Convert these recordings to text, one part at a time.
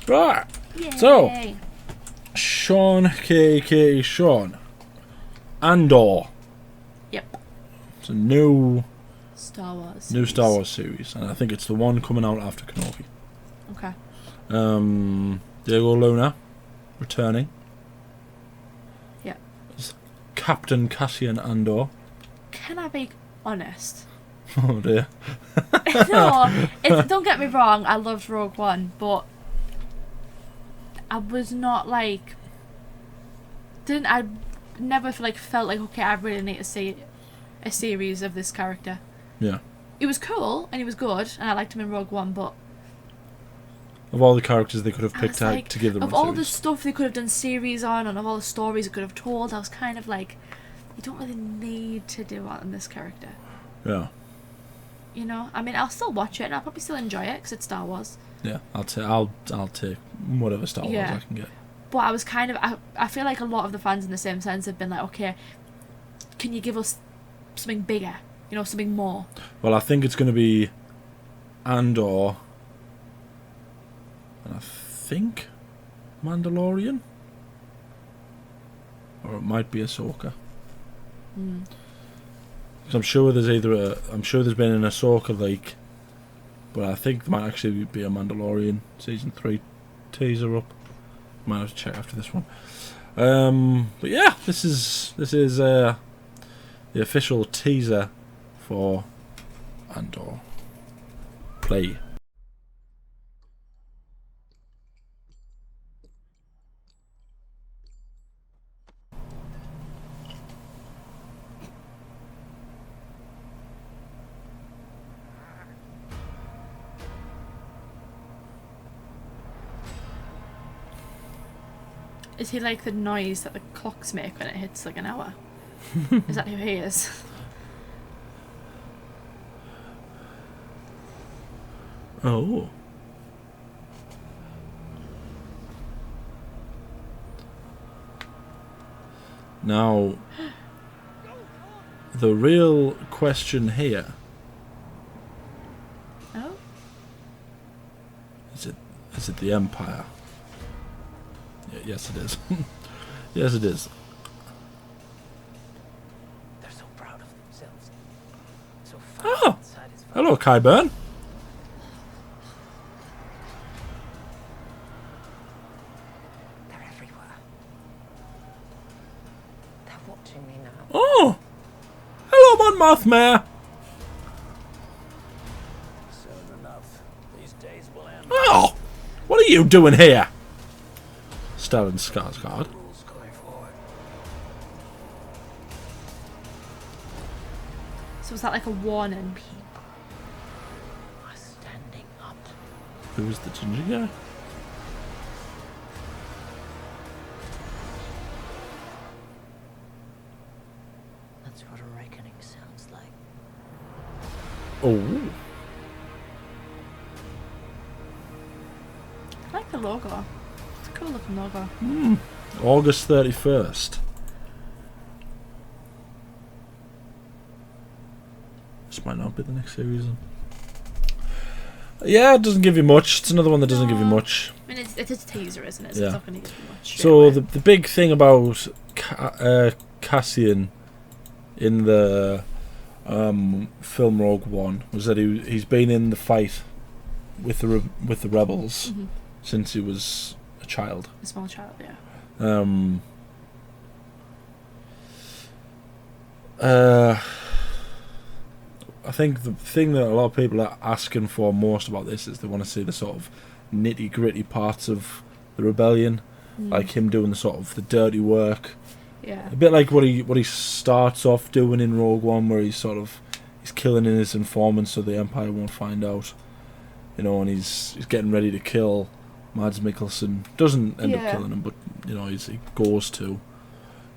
Right. Yay. So, Sean K.K. Sean Andor. Yep. It's a new Star Wars. Star Wars series, and I think it's the one coming out after Kenobi. Okay. Diego Luna returning. Yep. As Captain Cassian Andor. Can I be honest? Oh dear. No, don't get me wrong, I loved Rogue One, but I was not like... I never felt like, okay, I really need to see a series of this character. Yeah. It was cool, and he was good, and I liked him in Rogue One, but... Of all the characters they could have picked out like, to give them of a all series. the stuff they could have done series on, and of all the stories they could have told, I was kind of like, you don't really need to do that in this character. Yeah. You know? I mean, I'll still watch it, and I'll probably still enjoy it, because it's Star Wars. Yeah, I'll take whatever Star Wars I can get. But I was kind of... I feel like a lot of the fans in the same sense have been like, okay, can you give us something bigger? You know, something more? Well, I think it's going to be Andor, and I think Mandalorian, or it might be Ahsoka. Because I'm sure there's there's been an Ahsoka like, but I think there might actually be a Mandalorian season 3 teaser up. Might have to check after this one. But yeah, this is the official teaser for Andor. Play. Is he like the noise that the clocks make when it hits like an hour? Is that who he is? Oh. Now, the real question here Oh? is it the Empire? Yes, it is. Yes, it is. They're so proud of themselves. So Oh, satisfied. hello, Kyburn. They're everywhere. They're watching me now. Oh, hello, Monmouth Mayor. Soon enough, these days will end. Oh, what are you doing here? Stellan Skarsgård. Rules going forward. So is that like a warning? People are standing up. Who was the ginger guy? That's what a reckoning sounds like. Oh, I like the logo. It's a cool looking logo. August 31st. This might not be the next series. Yeah, it doesn't give you much. It's another one that doesn't give you much. I mean, it's a teaser, isn't it? So Yeah. it's not going to give you much. So straight away. the big thing about Cassian in the film Rogue One was that he's been in the fight with the rebels since he was a child. A small child, yeah. I think the thing that a lot of people are asking for most about this is they want to see the sort of nitty gritty parts of the rebellion, like him doing the sort of the dirty work, Yeah. a bit like what he starts off doing in Rogue One, where he's killing his informants so the Empire won't find out, you know, and he's getting ready to kill Mads Mikkelsen. Doesn't end up killing him, but you know he goes to.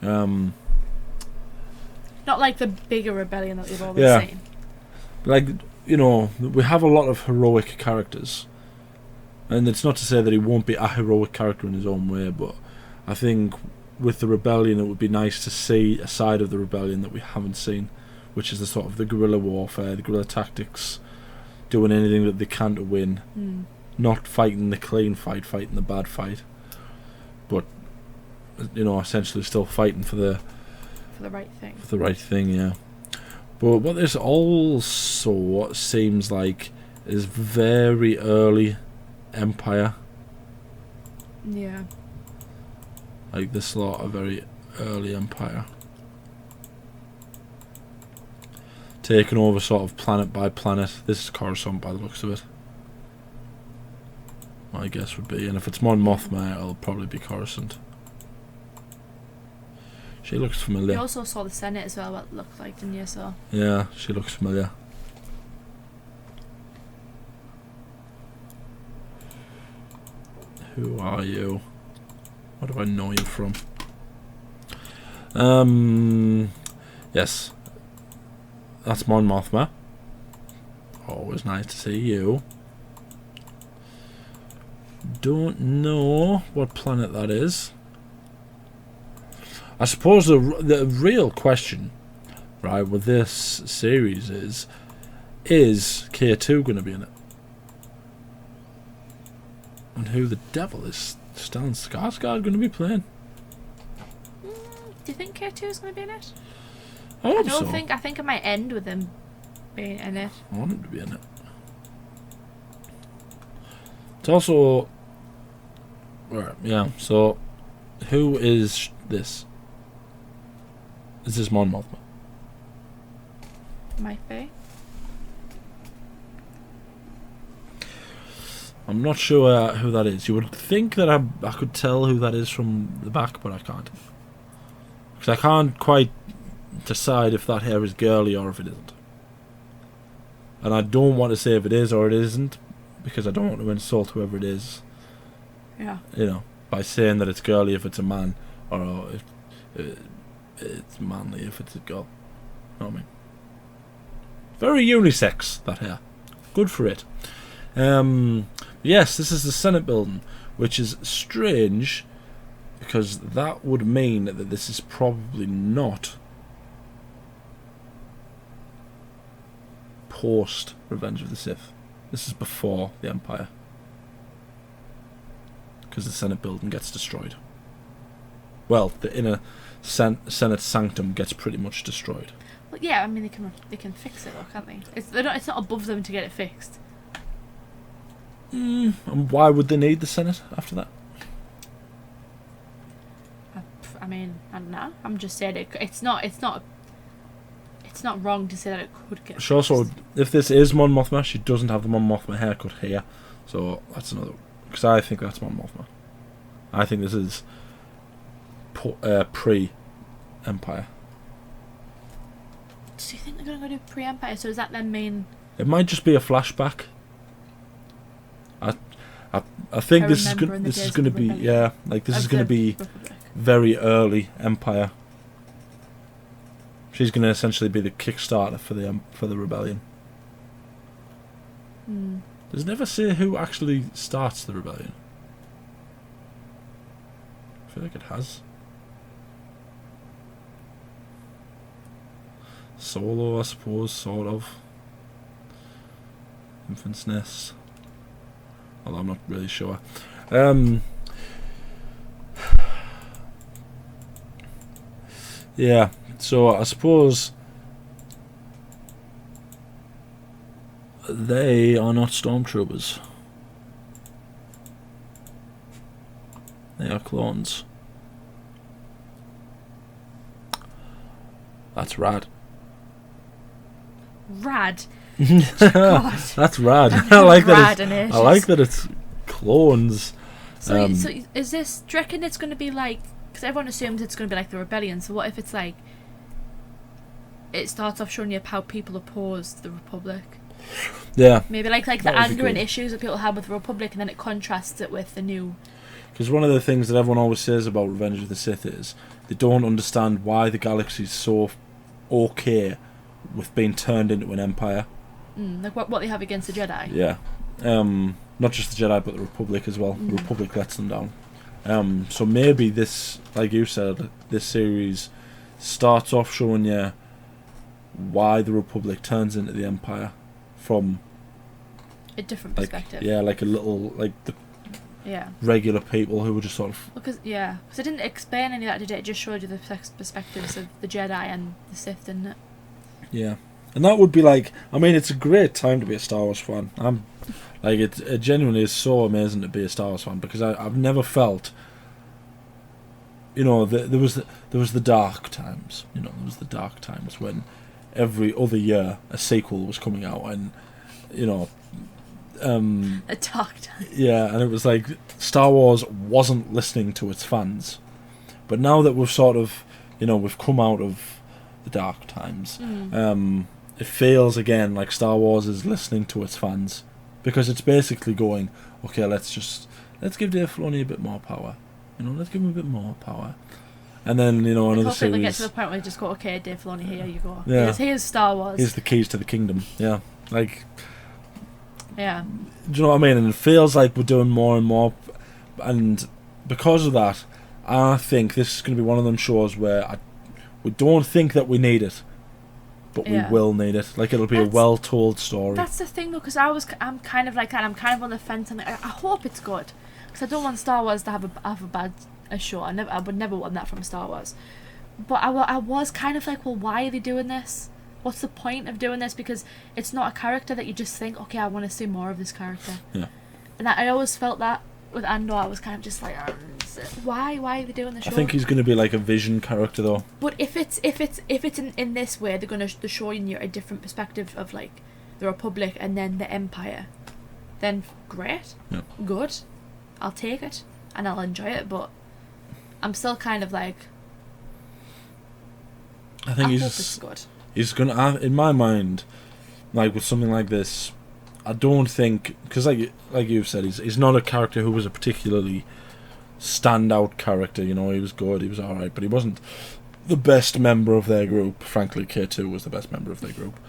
Not like the bigger rebellion that we've always seen. Like, you know, we have a lot of heroic characters, and it's not to say that he won't be a heroic character in his own way, but I think with the rebellion it would be nice to see a side of the rebellion that we haven't seen, which is the sort of the guerrilla warfare, the guerrilla tactics, doing anything that they can to win. Mm. Not fighting the clean fight, fighting the bad fight. But, essentially still fighting for the right thing. For the right thing, yeah. But what this also seems like is very early Empire. Yeah. Like this lot of very early Empire. Taking over sort of planet by planet. This is Coruscant by the looks of it. My guess would be. And if it's Mon Mothma, it'll probably be Coruscant. She looks familiar. You also saw the Senate as well, what it looked like, didn't you? So. Yeah, she looks familiar. Who are you? Where do I know you from? Yes. That's Mon Mothma. Always nice to see you. Don't know what planet that is. I suppose the real question, right, with this series is K2 going to be in it? And who the devil is Stellan Skarsgård going to be playing? Do you think K2 is going to be in it? I hope so. I think it might end with him being in it. I want him to be in it. It's also... Right, yeah, so... Who is this? Is this Mon Mothma? Might be. I'm not sure who that is. You would think that I could tell who that is from the back, but I can't. Because I can't quite decide if that hair is girly or if it isn't. And I don't want to say if it is or it isn't, because I don't want to insult whoever it is. Yeah. By saying that it's girly if it's a man, or if it's manly if it's a girl. You know what I mean? Very unisex, that hair. Good for it. Yes, this is the Senate building, which is strange, because that would mean that this is probably not post Revenge of the Sith. This is before the Empire, because the Senate building gets destroyed. Well, the inner Senate sanctum gets pretty much destroyed. Well, yeah, I mean they can fix it though, can't they? It's not above them to get it fixed. And why would they need the Senate after that? I mean, I don't know. I'm just saying it's not wrong to say that it could get She also, fixed. if this is Mon Mothma, she doesn't have the Mon Mothma haircut here, so that's another. Because I think that's Mon Mothma. I think this is pre-Empire. Do you think they're gonna go do pre-Empire? So does that then mean? It might just be a flashback. I think this is going to be this is going to be Republic. very early Empire. She's going to essentially be the Kickstarter for the rebellion. Does it never say who actually starts the rebellion? I feel like it has. Solo, I suppose, sort of. Infant's Nest. Although I'm not really sure. Yeah, so I suppose they are not stormtroopers. They are clones. That's rad. Rad. God. That's rad. I like that. Rad, I like that it's clones. So is this? Do you reckon it's going to be like? Because everyone assumes it's going to be like the rebellion. So what if it's like? It starts off showing you how people opposed the Republic. Yeah. Maybe like the That would be anger and cool. issues that people have with the Republic, and then it contrasts it with the new. Because one of the things that everyone always says about Revenge of the Sith is they don't understand why the galaxy's so okay with being turned into an empire. Like what they have against the Jedi. Yeah. Not just the Jedi, but the Republic as well. The Republic lets them down. So maybe this, like you said, this series starts off showing you why the Republic turns into the Empire from A different like perspective. like a little like the Yeah. regular people who were just sort of Because it didn't explain any of that, did it? It just showed you the perspectives of the Jedi and the Sith, didn't it? yeah. And that would be like, I mean, it's a great time to be a Star Wars fan. I'm like, it genuinely is so amazing to be a Star Wars fan because I've never felt, you know, there was the dark times. You know, there was the dark times when every other year a sequel was coming out, and you know, A dark time. yeah, and it was like Star Wars wasn't listening to its fans. But now that we've sort of, you know, we've come out of the dark times, it feels again like Star Wars is listening to its fans, because it's basically going, okay, let's give Dave Filoni a bit more power, you know, let's give him a bit more power, and then, you know, another Hopefully series. they get to the point where they just go, okay, Dave Filoni, here you go. Yeah. Here's Star Wars. Here's the keys to the kingdom. Yeah, like, Yeah. do you know what I mean? And it feels like we're doing more and more, and because of that, I think this is going to be one of them shows where we don't think that we need it, but we will need it. Like, it'll be a well-told story. That's the thing, though, because I'm kind of like that. I'm kind of on the fence, and I hope it's good, because I don't want Star Wars to have a bad show. I would never want that from Star Wars. But I was kind of like, well, why are they doing this? What's the point of doing this? Because it's not a character that you just think, okay, I want to see more of this character. Yeah. And I always felt that with Andor. I was kind of just like, why are they doing the show? I think he's going to be like a Vision character, though. But if it's in this way, they're showing you a different perspective of like the Republic and then the Empire, then great, good, I'll take it and I'll enjoy it. But I'm still kind of like, I think hope it's good. He's gonna, in my mind, like with something like this, I don't think, because like you've said, he's not a character who was a particularly standout character. You know, he was good, he was alright, but he wasn't the best member of their group. Frankly, K2 was the best member of their group.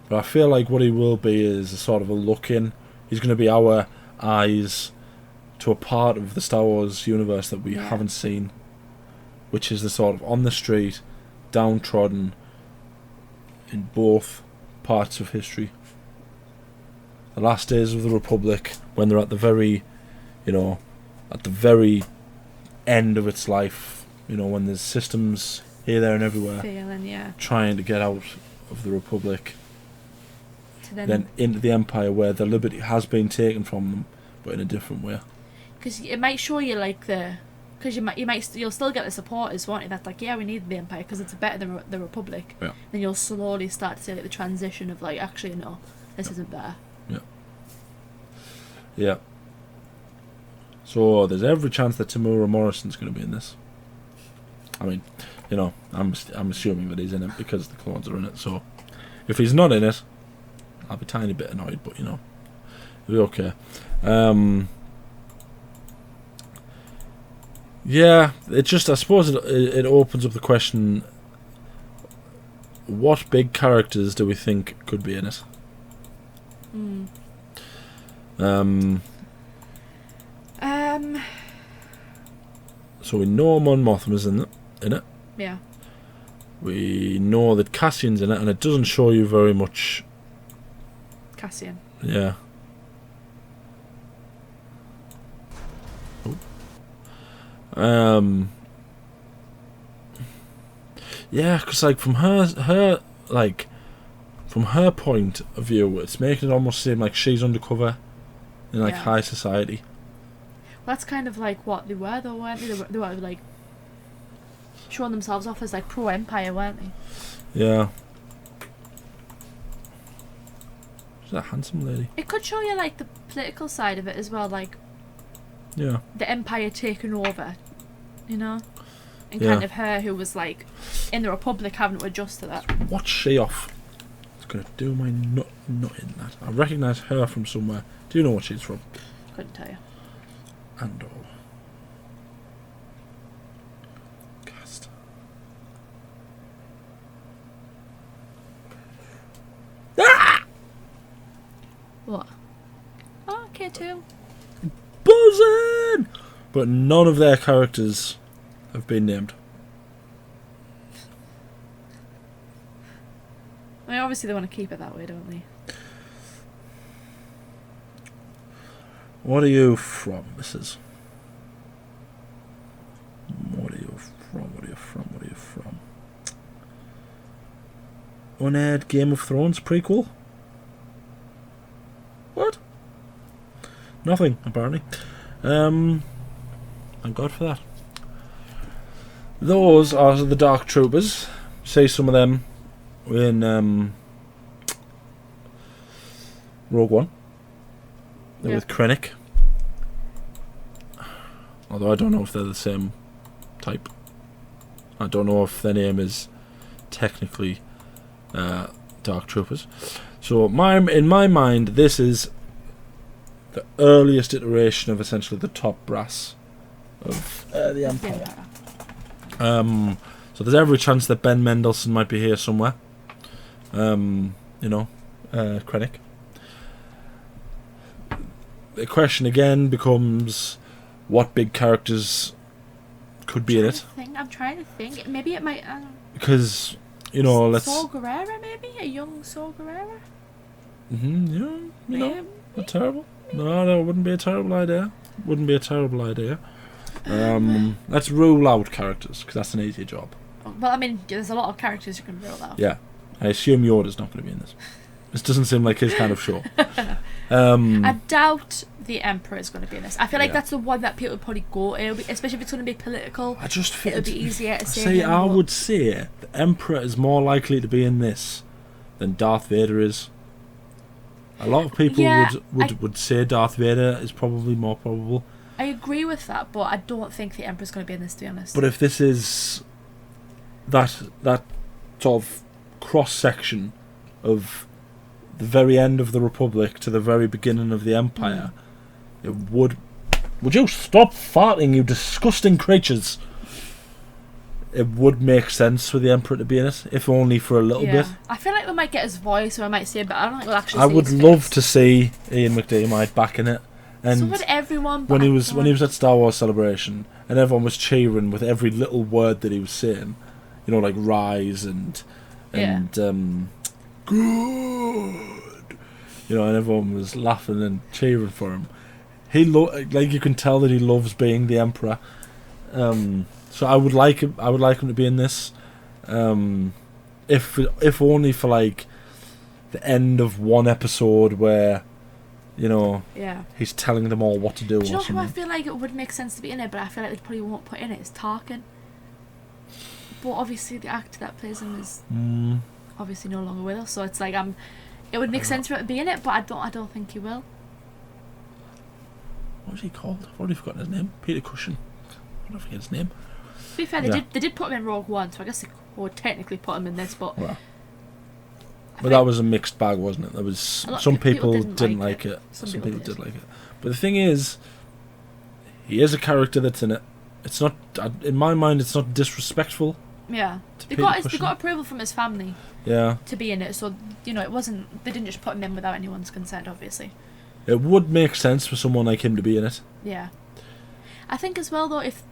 But I feel like what he will be is a sort of a look-in. He's going to be our eyes to a part of the Star Wars universe that we haven't seen, which is the sort of on the street, downtrodden in both parts of history. The last days of the Republic, when they're at the very, you know, at the very end of its life, you know, when there's systems here, there and everywhere trying to get out of the Republic, then into the Empire, where the liberty has been taken from them, but in a different way. Because it might show you like because you'll still get the supporters, won't you? That's like, yeah, we need the Empire because it's better than the Republic. Yeah. Then you'll slowly start to see like the transition of like, actually no, this isn't better. Yeah. Yeah. So there's every chance that Tamura Morrison's going to be in this. I mean, you know, I'm assuming that he's in it because the clones are in it. So if he's not in it, I'll be a tiny bit annoyed, but you know, it'll be okay. Yeah, it just, I suppose it opens up the question, what big characters do we think could be in it? So we know Mon Mothma's in it. Yeah. We know that Cassian's in it, and it doesn't show you very much. Cassian. Yeah. Yeah, because like from her point of view, it's making it almost seem like she's undercover in like high society. Well, that's kind of like what they were, though, weren't they? They were like showing themselves off as like pro-Empire, weren't they? Yeah. She's a handsome lady. It could show you like the political side of it as well, like the Empire taking over, you know, and kind of her who was like in the Republic having to adjust to that. What's she off? It's gonna do my nut in that. I recognise her from somewhere. Do you know what she's from? Couldn't tell you. Andor. Cast. Ah! What? Oh, K2. Buzzing! But none of their characters have been named. I mean, obviously they want to keep it that way, don't they? What are you from, Mrs.? What are you from? What are you from? What are you from? Unaired Game of Thrones prequel? What? Nothing, apparently. Thank God for that. Those are the Dark Troopers. See some of them in Rogue One. They're with Krennic. Although I don't know if they're the same type. I don't know if their name is technically Dark Troopers. So in my mind, this is the earliest iteration of essentially the top brass of the Empire. So there's every chance that Ben Mendelsohn might be here somewhere. Krennic. The question again becomes, what big characters could be in it? I'm trying to think. Maybe it might. Because let's. Saw Gerrera, maybe a young Saw Gerrera. Not terrible. No, that wouldn't be a terrible idea. Let's rule out characters because that's an easier job. Well, I mean, there's a lot of characters you can rule out. Yeah, I assume Yoda's not going to be in this. This doesn't seem like his kind of show. I doubt the Emperor is going to be in this. I feel like that's the one that people would probably go to, especially if it's going to be political. I just feel it'll be easier to say. I would say the Emperor is more likely to be in this than Darth Vader is. A lot of people would say Darth Vader is probably more probable. I agree with that, but I don't think the Emperor's going to be in this, to be honest. But if this is that sort of cross section of the very end of the Republic to the very beginning of the Empire, it would you stop farting, you disgusting creatures? It would make sense for the Emperor to be in it, if only for a little bit. I feel like we might get his voice, or I might say, but I don't think we'll actually. I would love to see Ian McDiarmid back in it. And so would everyone. When he was at Star Wars Celebration, and everyone was cheering with every little word that he was saying, like rise and good, and everyone was laughing and cheering for him. He like you can tell that he loves being the Emperor. So I would like him. I would like him to be in this, if only for like the end of one episode where, he's telling them all what to do. Do you know who I feel like it would make sense to be in it, but I feel like they probably won't put in it? Is Tarkin. But obviously the actor that plays him is obviously no longer with us, so it's like it would make sense for it to be in it, but I don't think he will. What was he called? I've already forgotten his name. Peter Cushing. I don't forget his name. To be fair, they did put him in Rogue One, so I guess they would technically put him in this, but. But that was a mixed bag, wasn't it? There was some people didn't like it. Some people did like it. But the thing is, he is a character that's in it. It's not, in my mind, it's not disrespectful. Yeah, they got approval from his family. Yeah. To be in it, so it wasn't. They didn't just put him in without anyone's consent, obviously. It would make sense for someone like him to be in it. Yeah, I think as well though, if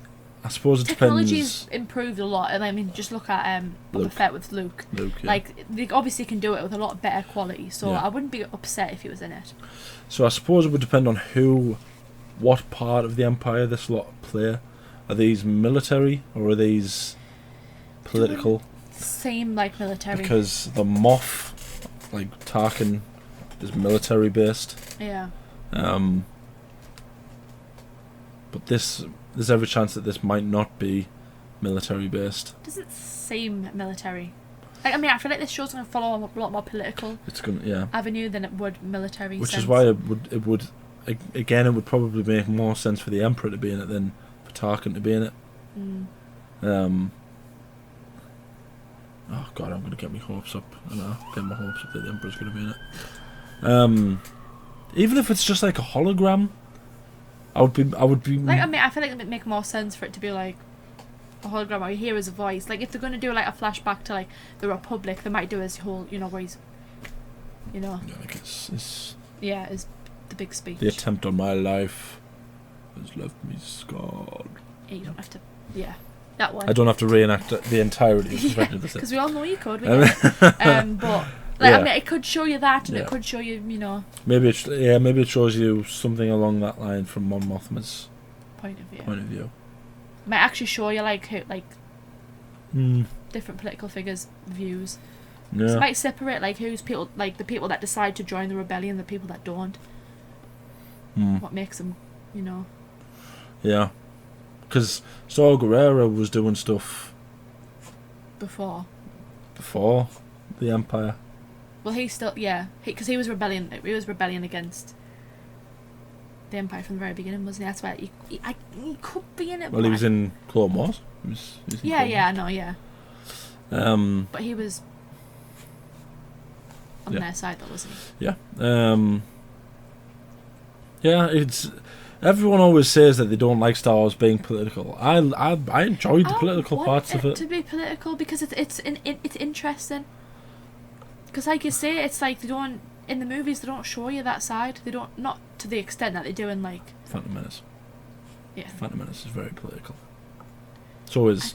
I suppose it technology's depends. improved a lot, and I mean, just look at Boba Fett with Luke. Yeah. Like they obviously can do it with a lot better quality, so I wouldn't be upset if he was in it. So I suppose it would depend on what part of the Empire this lot play. Are these military or are these political? Same like military. Because the Moff, like Tarkin, is military based. Yeah. But there's every chance that this might not be military based. Doesn't seem military. I mean, I feel like this show's going to follow a lot more political avenue than it would military. Which is why it would again, it would probably make more sense for the Emperor to be in it than for Tarkin to be in it. Oh God, I'm going to get my hopes up. Get my hopes up that the Emperor's going to be in it. Even if it's just like a hologram, I would be. Like, I mean, I feel like it would make more sense for it to be like a hologram or you hear his voice. Like, if they're going to do like a flashback to like the Republic, they might do his whole, where he's, Yeah, like it's the big speech. The attempt on my life has left me scarred. Yeah, you don't have to. Yeah, that one. I don't have to reenact the entirety of the because we all know you could. But Like, Yeah. I mean, it could show you that, and Yeah. it could show you, you know, Maybe maybe it shows you something along that line from Mon Mothma's point of view. point of view. Might actually show you like who, like Hmm. different political figures' views. So it Yeah. might separate like who's people, like the people that decide to join the rebellion, the people that don't. Hmm. What makes them, you know. Yeah. Because Saw Gerrera was doing stuff Before. the Empire. Well, he still, yeah, because he was rebellion. He was rebellion against the Empire from the very beginning, wasn't he? That's why he could be in it. Well, he was in Clone Wars. He was in Yeah, Clone yeah, I know, yeah. Wars. But he was on Yeah. their side, though, wasn't he? Yeah. Yeah. It's everyone always says that they don't like Star Wars being political. I enjoyed the political parts of it. To be political because it's interesting. Because like you say, it's like they don't in the movies they don't show you that side. They don't, not to the extent that they do in like Phantom Menace. yeah. Phantom Menace is very political. So is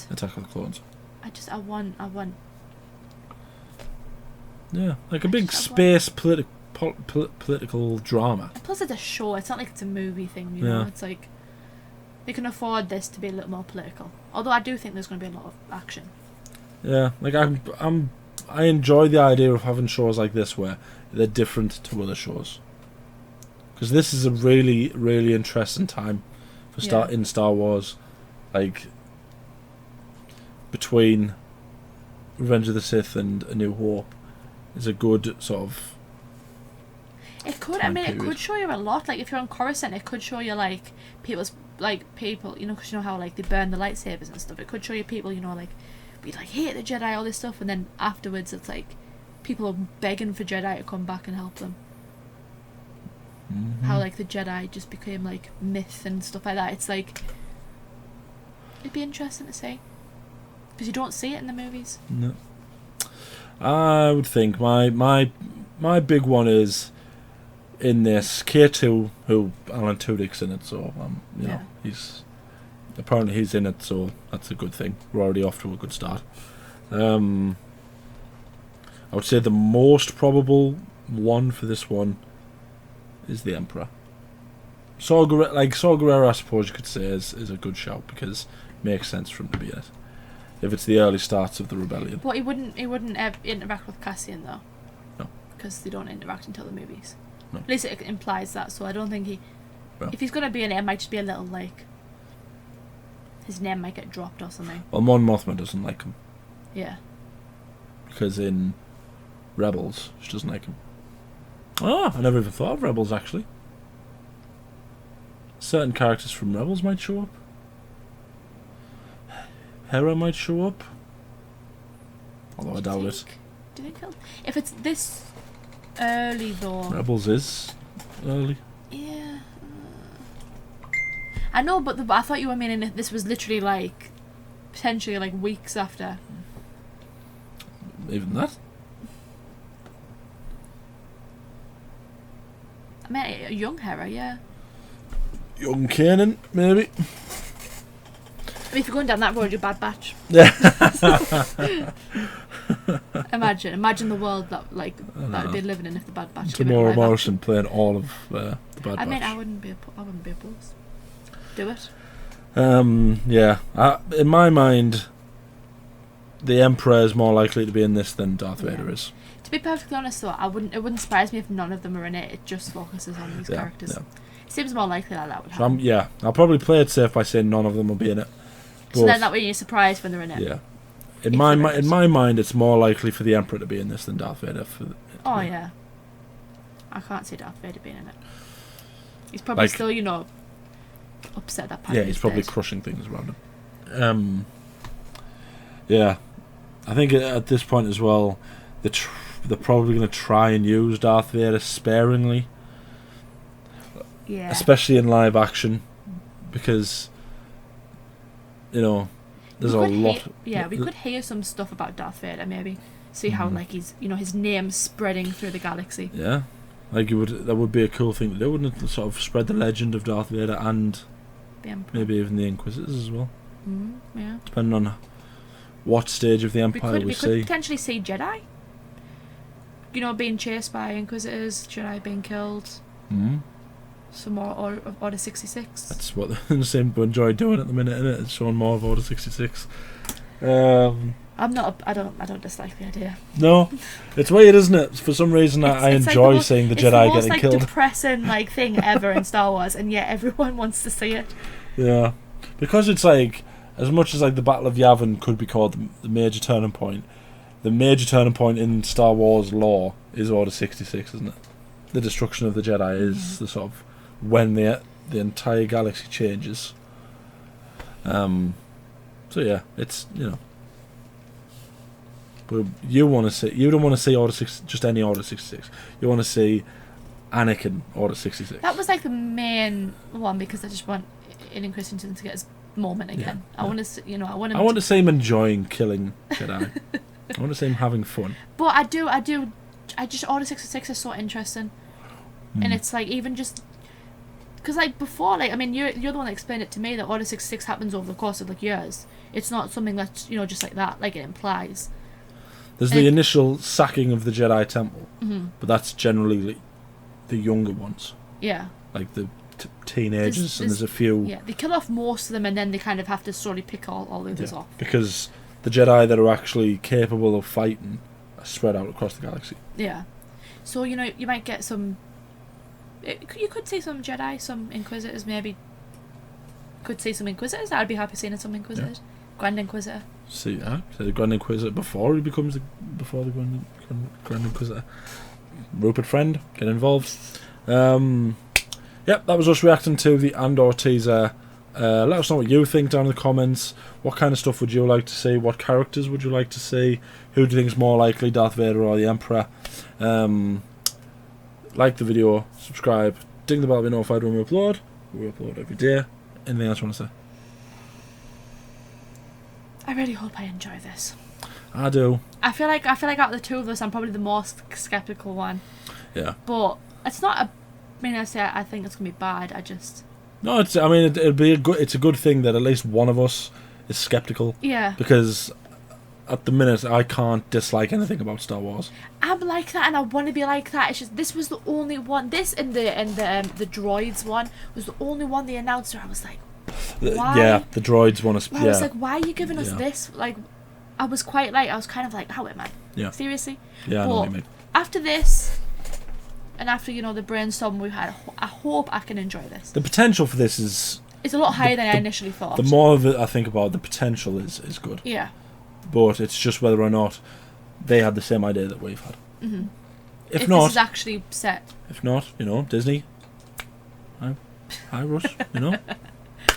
I Attack of the Clones. want Yeah, like a big I want- space political drama. plus it's a show. It's not like it's a movie thing. You Yeah. know, it's like they can afford this to be a little more political. Although I do think there's going to be a lot of action. Yeah, like I enjoy the idea of having shows like this where they're different to other shows. Because this is a really, really interesting time for in Star Wars. Like between Revenge of the Sith and A New Hope is a good sort of. It could. I time mean, it period. could show you a lot. Like if you're on Coruscant, it could show you like people. You know, because you know how like they burn the lightsabers and stuff. It could show you people. You know, like we like hate the Jedi, all this stuff, and then afterwards it's like people are begging for Jedi to come back and help them. Mhm. How like the Jedi just became like myth and stuff like that. It's like it'd be interesting to see because you don't see it in the movies. No. I would think my big one is in this K2, who Alan Tudyk's in it, so you know he's in it, so that's a good thing. We're already off to a good start. I would say the most probable one for this one is the Emperor. Saw Gerrera, I suppose you could say is a good shout because it makes sense for him to be in it. If it's the early starts of the rebellion. But he wouldn't interact with Cassian though. No. Because they don't interact until the movies. No. At least it implies that, so I don't think he. Well. If he's gonna be in it, it might just be a little like. His name might get dropped or something. Well, Mon Mothma doesn't like him Yeah. because in Rebels she doesn't like him. Ah, I never even thought of Rebels actually. Certain characters from Rebels might show up. Hera might show up. Although I doubt it. Do you think if it's this early though? Rebels is early. Yeah. I know, but I thought you were meaning if this was literally like potentially like weeks after. Even that. I meant a young Hera, yeah. Young Kanan, maybe. I mean, if you're going down that road, you're Bad Batch. Yeah. Imagine the world that would be living in if the Bad Batch. came in Tamora live Morrison action. playing all of the Bad Batch. I mean, I wouldn't be opposed. Do it. Yeah. In my mind, the Emperor is more likely to be in this than Darth Vader is. To be perfectly honest, though, it wouldn't surprise me if none of them are in it. It just focuses on these characters. Yeah. It seems more likely that would So happen. I'll probably play it safe by saying none of them will be in it. So then that way you're surprised when they're in it. Yeah. In If my they're in it. mind, it's more likely for the Emperor to be in this than Darth Vader. Oh yeah. I can't see Darth Vader being in it. He's probably Like- still, upset that. Yeah, he's probably crushing things around him. Yeah, I think at this point as well, they're probably going to try and use Darth Vader sparingly, Yeah. especially in live action, because there's a lot. We could hear some stuff about Darth Vader, maybe. See how he's, his name's spreading through the galaxy. Yeah, like that would be a cool thing to do, wouldn't it? Sort of spread the legend of Darth Vader and The Emperor. maybe even the Inquisitors as well, Yeah. depending on what stage of the Empire we We see. could potentially see Jedi. you know, being chased by Inquisitors, Jedi being killed, some more Order 66. That's what the same enjoy doing at the minute, innit? It's showing more of Order 66. I don't dislike the idea. No, it's weird, isn't it? For some reason, I It's enjoy like seeing the it's Jedi the most, getting killed. depressing thing ever in Star Wars, and yet everyone wants to see it. Yeah, because it's like, as much as like the Battle of Yavin could be called the major turning point, the major turning point in Star Wars lore is Order 66, isn't it? The destruction of the Jedi is the sort of when the entire galaxy changes. So yeah, it's, you know. But you don't want to see Order 6, just any Order 66. You want to see Anakin Order 66. That was like the main one, because I just want Aiden Christensen to get his moment again. Yeah, I want to, I want him. I want to see him enjoying killing Jedi. I want to see him having fun. But I just Order 66 is so interesting, and it's like even just because like before, like I mean you're the one that explained it to me that Order 66 happens over the course of like years. It's not something that's just like that, like it implies. There's the initial sacking of the Jedi Temple, but that's generally like the younger ones. Yeah. Like the teenagers, and there's a few. Yeah, they kill off most of them, and then they kind of have to slowly pick all the others off. Because the Jedi that are actually capable of fighting are spread out across the galaxy. Yeah. So, you might get some. You could see some Jedi, some Inquisitors, maybe. Could see some Inquisitors. I'd be happy seeing some Inquisitors. Yeah. Grand Inquisitor. See, the Grand Inquisitor before he becomes the Grand Inquisitor. Rupert Friend, get involved. Yep, that was us reacting to the Andor teaser. Let us know what you think down in the comments. What kind of stuff would you like to see? What characters would you like to see? Who do you think is more likely, Darth Vader or the Emperor? Like the video, subscribe, ding the bell to be notified when we upload. We upload every day. Anything else you want to say? I really hope I enjoy this. I do. I feel like out of the two of us, I'm probably the most skeptical one. Yeah. But it's not a. I mean, I think it's gonna be bad. No, it's. I mean, it'd be a good. It's a good thing that at least one of us is skeptical. Yeah. Because at the minute, I can't dislike anything about Star Wars. I'm like that, and I want to be like that. It's just this was the only one. This and the droids one was the only one they announced. Where I was like, why? Yeah, the droids want to. I was like, why are you giving us this? Like, I was kind of like, how am I? Yeah. Seriously. Yeah, I know what you mean. After this, and after the brainstorm we've had, I hope I can enjoy this. The potential for this is. It's a lot higher than I initially thought. The more of it I think about, the potential is good. Yeah. But it's just whether or not they had the same idea that we've had. Mm-hmm. If not, this is actually set. If not, Disney. Hi, Russ. I'm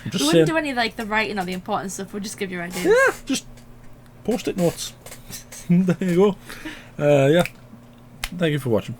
just We saying. wouldn't do any like the writing or the important stuff. We'll just give you ideas. Yeah, just post-it notes. There you go. Yeah. Thank you for watching.